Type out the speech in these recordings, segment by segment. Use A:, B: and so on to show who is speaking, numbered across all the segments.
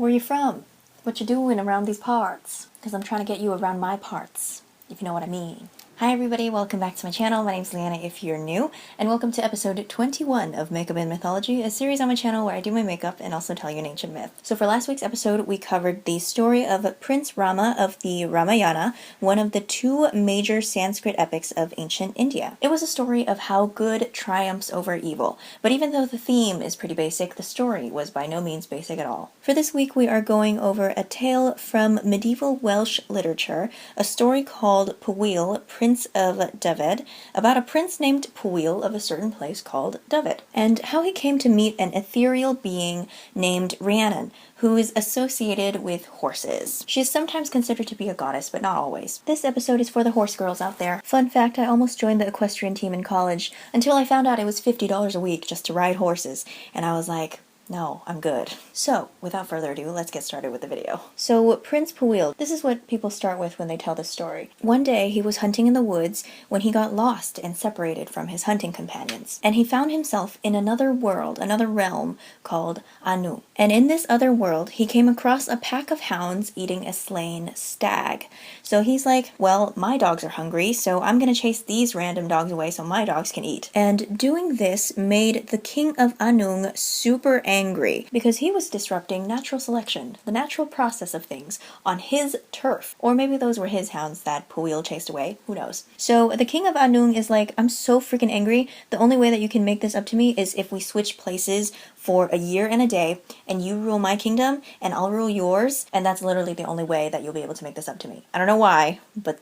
A: Where you from? What you doing around these parts? Because I'm trying to get you around my parts, if you know what I mean. Hi everybody, welcome back to my channel. My name's Leanna if you're new, and welcome to episode 21 of Makeup and Mythology, a series on my channel where I do my makeup and also tell you an ancient myth. So for last week's episode, we covered the story of Prince Rama of the Ramayana, one of the two major Sanskrit epics of ancient India. It was a story of how good triumphs over evil, but even though the theme is pretty basic, the story was by no means basic at all. For this week, we are going over a tale from medieval Welsh literature, a story called Pwyll, Prince of Dyfed, about a prince named Pwyll of a certain place called Dyfed, and how he came to meet an ethereal being named Rhiannon, who is associated with horses. She is sometimes considered to be a goddess, but not always. This episode is for the horse girls out there. Fun fact, I almost joined the equestrian team in college until I found out it was $50 a week just to ride horses, and I was like, no, I'm good. So, without further ado, let's get started with the video. So, Prince Pwyll, this is what people start with when they tell this story. One day, he was hunting in the woods when he got lost and separated from his hunting companions. And he found himself in another world, another realm called Annwn. And in this other world, he came across a pack of hounds eating a slain stag. So he's like, well, my dogs are hungry, so I'm gonna chase these random dogs away so my dogs can eat. And doing this made the king of Annwn super angry because he was disrupting natural selection, the natural process of things, on his turf. Or maybe those were his hounds that Pwyll chased away, who knows. So the king of Annwn is like, I'm so freaking angry, the only way that you can make this up to me is if we switch places for a year and a day, and you rule my kingdom, and I'll rule yours, and that's literally the only way that you'll be able to make this up to me. I don't know why, but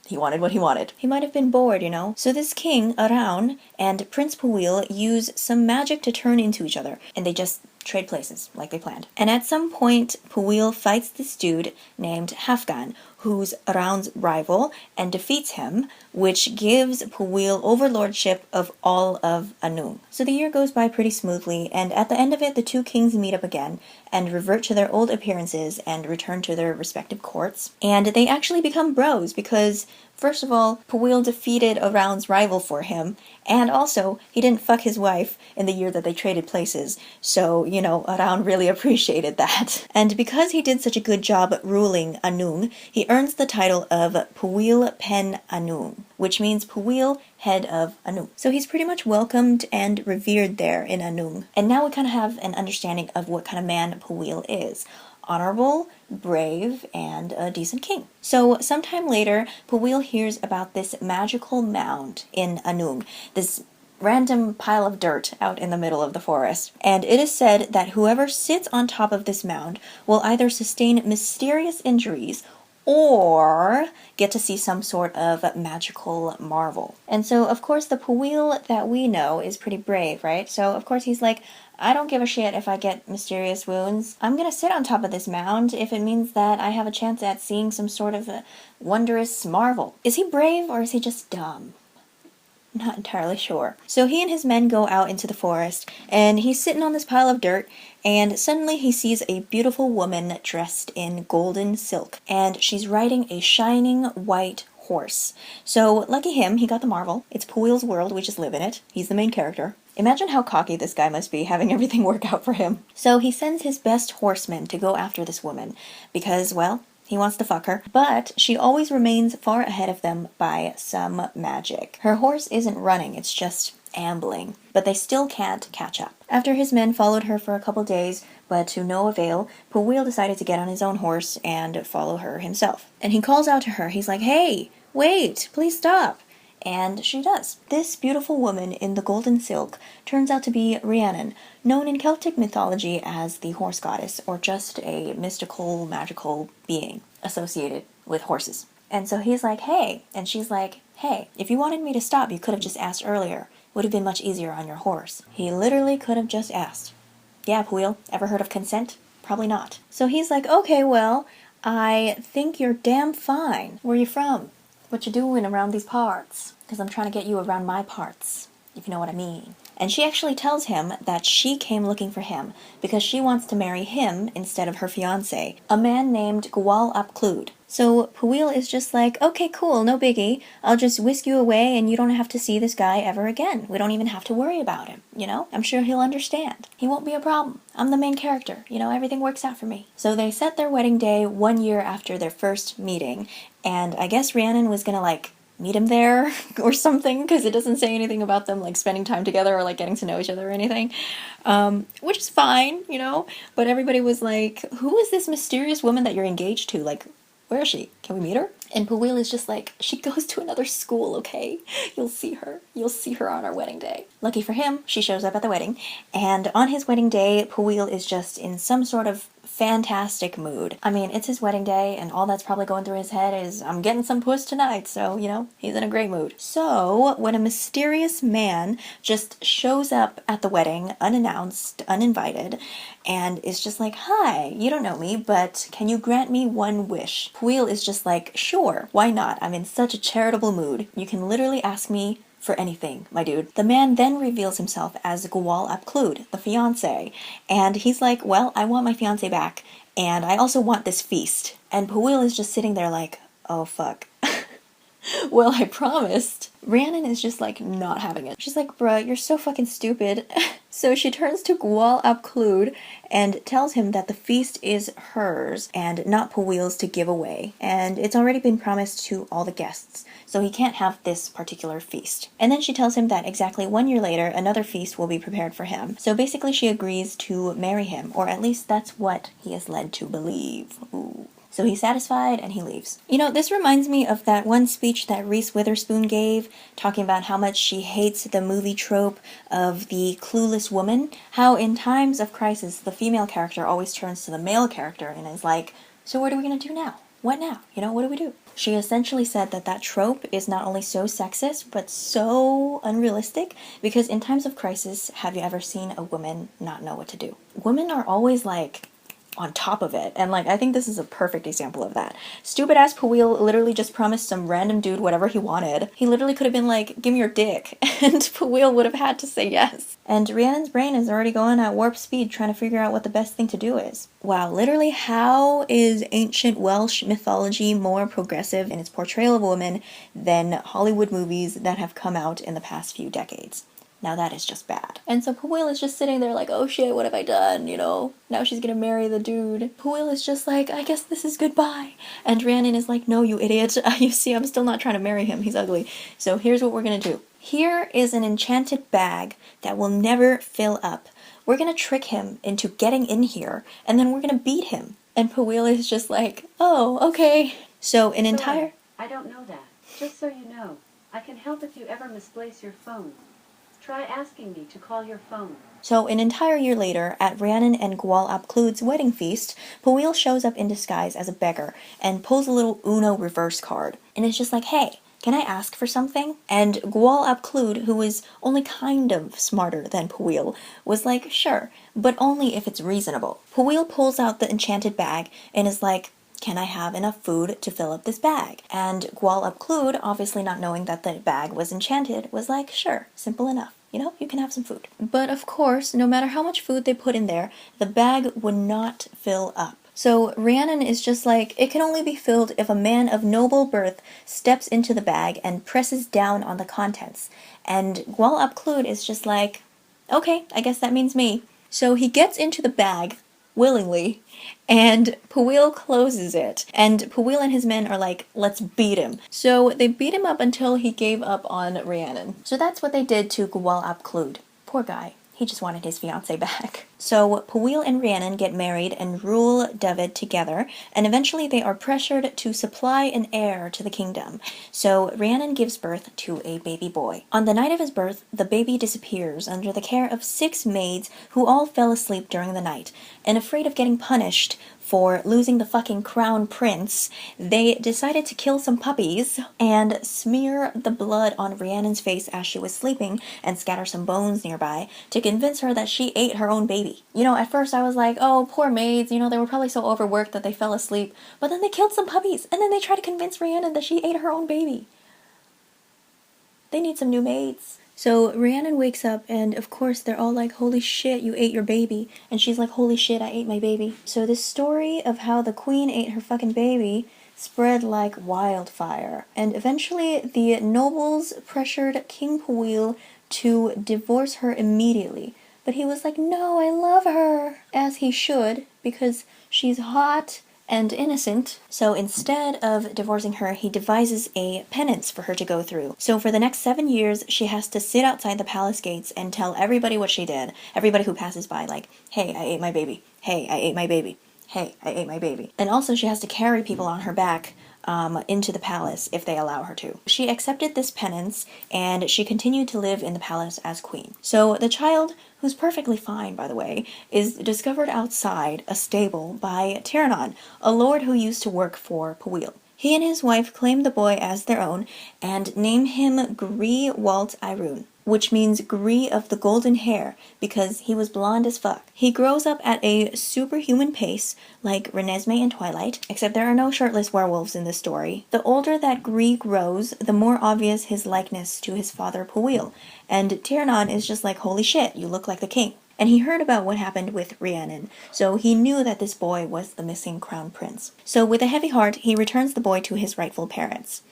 A: he wanted what he wanted. He might have been bored, you know? So this king, Annwn, and Prince Pwyll use some magic to turn into each other, and they just trade places, like they planned. And at some point, Pwyll fights this dude named Hafgan, who's Annwn's rival, and defeats him, which gives Pwyll overlordship of all of Annwn. So the year goes by pretty smoothly, and at the end of it, the two kings meet up again, and revert to their old appearances, and return to their respective courts. And they actually become bros, because first of all, Pwyll defeated Annwn's rival for him, and also, he didn't fuck his wife in the year that they traded places, so, you know, Annwn really appreciated that. And because he did such a good job ruling Annwn, he earns the title of Pwyll Pen Annwn, which means Pwyll, head of Annwn. So he's pretty much welcomed and revered there in Annwn. And now we kind of have an understanding of what kind of man Pwyll is. Honorable, brave, and a decent king. So sometime later, Pwyll hears about this magical mound in Annwn, this random pile of dirt out in the middle of the forest. And it is said that whoever sits on top of this mound will either sustain mysterious injuries or get to see some sort of magical marvel. And so, of course, the Pwyll that we know is pretty brave, right? So, of course, he's like, I don't give a shit if I get mysterious wounds. I'm gonna sit on top of this mound if it means that I have a chance at seeing some sort of a wondrous marvel. Is he brave or is he just dumb? Not entirely sure. So he and his men go out into the forest, and he's sitting on this pile of dirt, and suddenly he sees a beautiful woman dressed in golden silk, and she's riding a shining white horse. So, lucky him, he got the marvel. It's Pwyll's world, we just live in it. He's the main character. Imagine how cocky this guy must be, having everything work out for him. So he sends his best horsemen to go after this woman, because, well, he wants to fuck her, but she always remains far ahead of them by some magic. Her horse isn't running, it's just ambling, but they still can't catch up. After his men followed her for a couple days, but to no avail, Pwyll decided to get on his own horse and follow her himself. And he calls out to her, he's like, hey, wait, please stop. And she does. This beautiful woman in the golden silk turns out to be Rhiannon, known in Celtic mythology as the horse goddess, or just a mystical, magical being associated with horses. And so he's like, hey, and she's like, hey, if you wanted me to stop, you could have just asked earlier. Would have been much easier on your horse. He literally could have just asked. Yeah, Pwyll, ever heard of consent? Probably not. So he's like, okay, well, I think you're damn fine. Where you from? What you doing around these parts? Because I'm trying to get you around my parts, if you know what I mean. And she actually tells him that she came looking for him because she wants to marry him instead of her fiancé, a man named Gwal ap Clud. So Pwyll is just like, okay, cool, no biggie. I'll just whisk you away and you don't have to see this guy ever again. We don't even have to worry about him, you know? I'm sure he'll understand. He won't be a problem. I'm the main character, you know, everything works out for me. So they set their wedding day 1 year after their first meeting, and I guess Rhiannon was gonna, like, meet him there or something, because it doesn't say anything about them, like, spending time together or, like, getting to know each other or anything, which is fine, you know? But everybody was like, who is this mysterious woman that you're engaged to? Like, where is she? Can we meet her? And Pwyll is just like, she goes to another school, okay? You'll see her. You'll see her on our wedding day. Lucky for him, she shows up at the wedding, and on his wedding day, Pwyll is just in some sort of fantastic mood. I mean, it's his wedding day, and all that's probably going through his head is, I'm getting some puss tonight, so, you know, he's in a great mood. So, when a mysterious man just shows up at the wedding, unannounced, uninvited, and is just like, hi, you don't know me, but can you grant me one wish? Pwyll is just like, sure, why not? I'm in such a charitable mood. You can literally ask me for anything, my dude. The man then reveals himself as Gwal ap Clud, the fiancé, and he's like, well, I want my fiancé back, and I also want this feast. And Pwyll is just sitting there like, oh fuck. Well, I promised. Rhiannon is just like not having it. She's like, bruh, you're so fucking stupid. So she turns to Gwal ap Clud and tells him that the feast is hers and not Pwyl's to give away, and it's already been promised to all the guests, so he can't have this particular feast. And then she tells him that exactly 1 year later, another feast will be prepared for him. So basically she agrees to marry him, or at least that's what he is led to believe. Ooh. So he's satisfied and he leaves. You know, this reminds me of that one speech that Reese Witherspoon gave, talking about how much she hates the movie trope of the clueless woman. How in times of crisis, the female character always turns to the male character and is like, so what are we gonna do now? What now? You know, what do we do? She essentially said that that trope is not only so sexist, but so unrealistic, because in times of crisis, have you ever seen a woman not know what to do? Women are always like, on top of it, and like I think this is a perfect example of that. Stupid ass Pwyll literally just promised some random dude whatever he wanted. He literally could have been like, give me your dick, and Pwyll would have had to say yes. And Rhiannon's brain is already going at warp speed trying to figure out what the best thing to do is. Wow, literally, how is ancient Welsh mythology more progressive in its portrayal of women than Hollywood movies that have come out in the past few decades? Now that is just bad. And so Pwyll is just sitting there like, oh shit, what have I done, you know? Now she's gonna marry the dude. Pwyll is just like, I guess this is goodbye. And Rhiannon is like, no, you idiot. You see, I'm still not trying to marry him. He's ugly. So here's what we're gonna do. Here is an enchanted bag that will never fill up. We're gonna trick him into getting in here, and then we're gonna beat him. And Pwyll is just like, oh, okay. So an entire...
B: I don't know that. Just so you know, I can help if you ever misplace your phone. Try asking me to call your phone.
A: So an entire year later, at Rhiannon and Gwal ap Clud's wedding feast, Pwyll shows up in disguise as a beggar and pulls a little Uno reverse card. And it's just like, hey, can I ask for something? And Gwal ap Clud, who is only kind of smarter than Pwyll, was like, sure, but only if it's reasonable. Pwyll pulls out the enchanted bag and is like, can I have enough food to fill up this bag? And Gwal ap Clud, obviously not knowing that the bag was enchanted, was like, sure, simple enough. You know, you can have some food. But of course, no matter how much food they put in there, the bag would not fill up. So Rhiannon is just like, it can only be filled if a man of noble birth steps into the bag and presses down on the contents. And Gwal ap Clud is just like, okay, I guess that means me. So he gets into the bag, willingly, and Pwyll closes it, and Pwyll and his men are like, let's beat him. So they beat him up until he gave up on Rhiannon. So that's what they did to Gwal ap Clud. Poor guy. He just wanted his fiancée back. So Pwyll and Rhiannon get married and rule Dyfed together, and eventually they are pressured to supply an heir to the kingdom. So Rhiannon gives birth to a baby boy. On the night of his birth, the baby disappears under the care of 6 maids who all fell asleep during the night, and afraid of getting punished for losing the fucking crown prince, they decided to kill some puppies and smear the blood on Rhiannon's face as she was sleeping and scatter some bones nearby to convince her that she ate her own baby. You know, at first I was like, oh, poor maids, you know, they were probably so overworked that they fell asleep, but then they killed some puppies and then they tried to convince Rhiannon that she ate her own baby. They need some new maids. So Rhiannon wakes up, and of course they're all like, holy shit, you ate your baby. And she's like, holy shit, I ate my baby. So this story of how the queen ate her fucking baby spread like wildfire. And eventually the nobles pressured King Pwyll to divorce her immediately. But he was like, no, I love her. As he should, because she's hot and innocent. So instead of divorcing her, he devises a penance for her to go through. So for the next 7 years, she has to sit outside the palace gates and tell everybody what she did. Everybody who passes by, like, hey, I ate my baby. Hey, I ate my baby. Hey, I ate my baby. And also she has to carry people on her back into the palace if they allow her to. She accepted this penance and she continued to live in the palace as queen. So the child, who's perfectly fine by the way, is discovered outside a stable by Annwn, a lord who used to work for Pwyll. He and his wife claim the boy as their own and name him Gri Walt Irun, which means Gri of the golden hair, because he was blonde as fuck. He grows up at a superhuman pace, like Renesmee in Twilight, except there are no shirtless werewolves in this story. The older that Gri grows, the more obvious his likeness to his father Pwyll, and Annwn is just like, holy shit, you look like the king. And he heard about what happened with Rhiannon, so he knew that this boy was the missing crown prince. So with a heavy heart, he returns the boy to his rightful parents.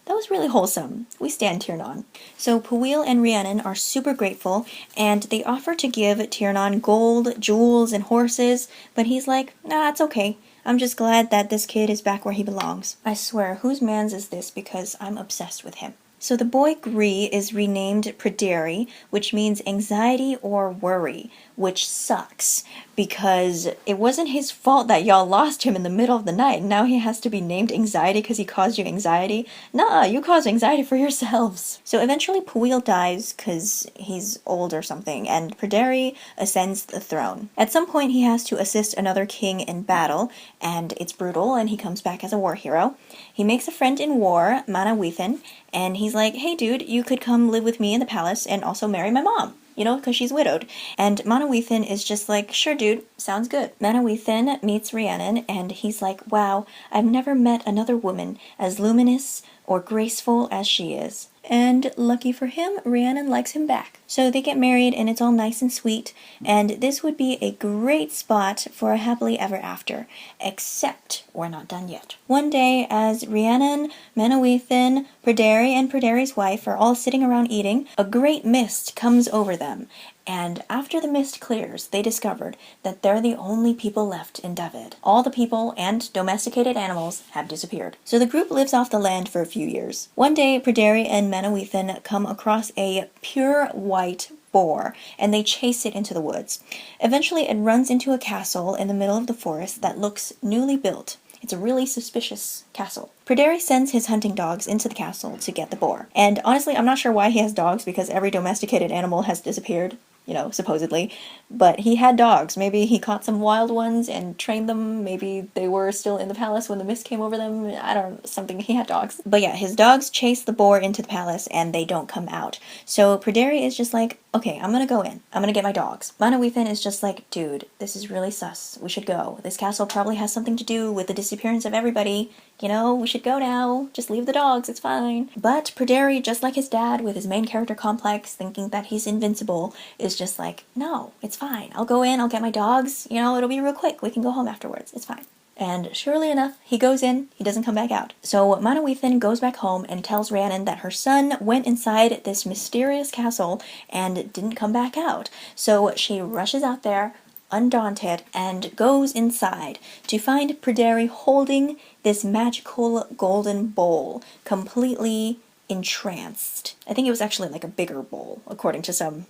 A: That was really wholesome. We stand Annwn. So Pwyll and Rhiannon are super grateful, and they offer to give Annwn gold, jewels, and horses, but he's like, nah, it's okay. I'm just glad that this kid is back where he belongs. I swear, whose man's is this, because I'm obsessed with him. So the boy Gri is renamed Pryderi, which means anxiety or worry, which sucks because it wasn't his fault that y'all lost him in the middle of the night. Now he has to be named anxiety because he caused you anxiety. Nah, you caused anxiety for yourselves. So eventually Pwyll dies because he's old or something, and Pryderi ascends the throne. At some point he has to assist another king in battle, and it's brutal, and he comes back as a war hero. He makes a friend in war, Manawithan, and he's like, hey dude, you could come live with me in the palace and also marry my mom. You know, because she's widowed. And Manawithan is just like, sure dude, sounds good. Manawithan meets Rhiannon and he's like, wow, I've never met another woman as luminous or graceful as she is. And lucky for him, Rhiannon likes him back. So they get married and it's all nice and sweet, and this would be a great spot for a happily ever after, except we're not done yet. One day, as Rhiannon, Manawithan, Pryderi, and Praderi's wife are all sitting around eating, a great mist comes over them, and after the mist clears, they discovered that they're the only people left in Dyfed. All the people and domesticated animals have disappeared. So the group lives off the land for a few years. One day, Pryderi and Manawithan come across a pure white boar, and they chase it into the woods. Eventually, it runs into a castle in the middle of the forest that looks newly built. It's a really suspicious castle. Pryderi sends his hunting dogs into the castle to get the boar. And honestly, I'm not sure why he has dogs, because every domesticated animal has disappeared, you know, supposedly. But he had dogs. Maybe he caught some wild ones and trained them. Maybe they were still in the palace when the mist came over them. I don't know, something. He had dogs. But yeah, his dogs chase the boar into the palace and they don't come out. So Pryderi is just like, okay, I'm gonna go in. I'm gonna get my dogs. Manawithan is just like, dude, this is really sus. We should go. This castle probably has something to do with the disappearance of everybody. You know, we should go now. Just leave the dogs, it's fine. But Pryderi, just like his dad with his main character complex, thinking that he's invincible, is just like, no, it's fine. I'll go in, I'll get my dogs, you know, it'll be real quick. We can go home afterwards. It's fine. And surely enough, he goes in, he doesn't come back out. So Manawithan goes back home and tells Rhiannon that her son went inside this mysterious castle and didn't come back out. So she rushes out there, undaunted, and goes inside to find Pryderi holding this magical golden bowl, completely entranced. I think it was actually like a bigger bowl, according to some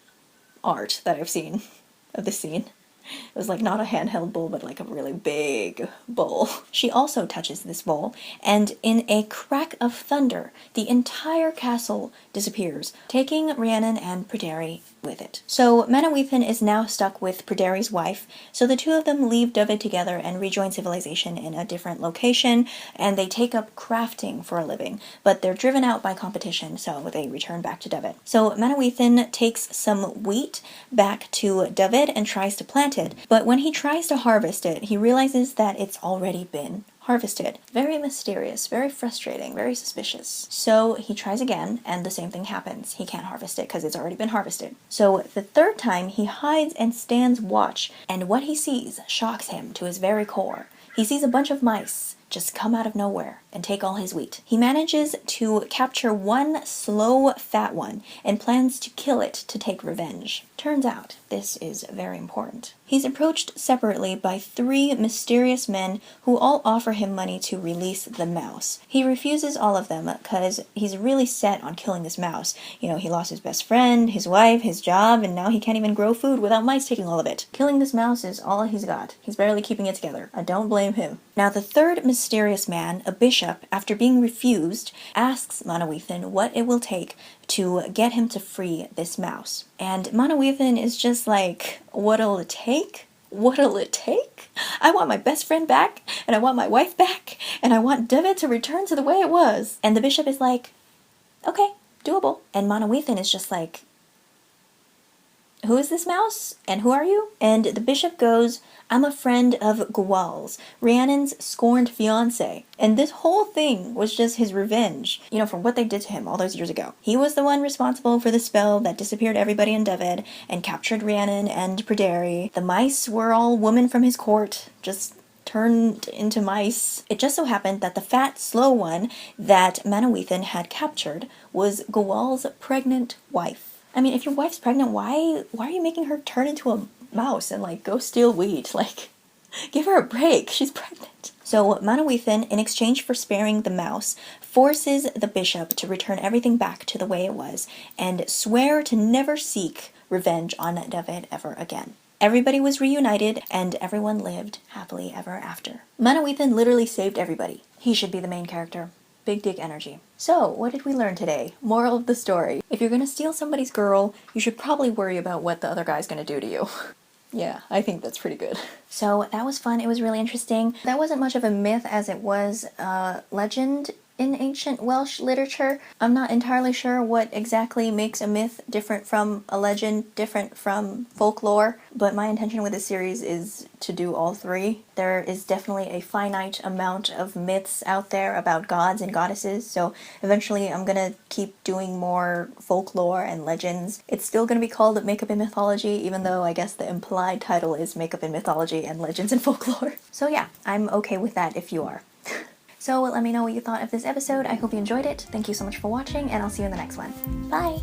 A: art that I've seen of this scene. It was like not a handheld bowl, but like a really big bowl. She also touches this bowl, and in a crack of thunder, the entire castle disappears, taking Rhiannon and Pryderi with it. So Manawithan is now stuck with Praderi's wife, so the two of them leave Dyfed together and rejoin civilization in a different location, and they take up crafting for a living, but they're driven out by competition, so they return back to Dyfed. So Manawithan takes some wheat back to Dyfed and tries to plant it, but when he tries to harvest it, he realizes that it's already been harvest it. Very mysterious, very frustrating, very suspicious. So he tries again, and the same thing happens. He can't harvest it because it's already been harvested. So the third time, he hides and stands watch, and what he sees shocks him to his very core. He sees a bunch of mice just come out of nowhere and take all his wheat. He manages to capture one slow, fat one and plans to kill it to take revenge. Turns out, this is very important. He's approached separately by 3 mysterious men who all offer him money to release the mouse. He refuses all of them because he's really set on killing this mouse. You know, he lost his best friend, his wife, his job, and now he can't even grow food without mice taking all of it. Killing this mouse is all he's got. He's barely keeping it together. I don't blame him. Now, the third mysterious man, a bishop, after being refused, asks Manawythin what it will take to get him to free this mouse. And Manawythin is just like, what'll it take? What'll it take? I want my best friend back, and I want my wife back, and I want Dyfed to return to the way it was. And the bishop is like, okay, doable. And Manawythin is just like, who is this mouse? And who are you? And the bishop goes, I'm a friend of Gwal's, Rhiannon's scorned fiancé. And this whole thing was just his revenge, you know, for what they did to him all those years ago. He was the one responsible for the spell that disappeared everybody in Dyfed and captured Rhiannon and Pryderi. The mice were all women from his court, just turned into mice. It just so happened that the fat, slow one that Manawythin had captured was Gwal's pregnant wife. I mean, if your wife's pregnant, why are you making her turn into a mouse and, like, go steal wheat? Like, give her a break. She's pregnant. So Manawythin, in exchange for sparing the mouse, forces the bishop to return everything back to the way it was and swear to never seek revenge on Dyfed ever again. Everybody was reunited, and everyone lived happily ever after. Manawythin literally saved everybody. He should be the main character. Big dick energy. So, what did we learn today? Moral of the story. If you're gonna steal somebody's girl, you should probably worry about what the other guy's gonna do to you. Yeah, I think that's pretty good. So, that was fun. It was really interesting. That wasn't much of a myth as it was legend in ancient Welsh literature. I'm not entirely sure what exactly makes a myth different from a legend, different from folklore, but my intention with this series is to do all 3. There is definitely a finite amount of myths out there about gods and goddesses, so eventually I'm gonna keep doing more folklore and legends. It's still gonna be called Makeup and Mythology, even though I guess the implied title is Makeup and Mythology and Legends and Folklore. So yeah, I'm okay with that if you are. So let me know what you thought of this episode. I hope you enjoyed it. Thank you so much for watching, and I'll see you in the next one. Bye!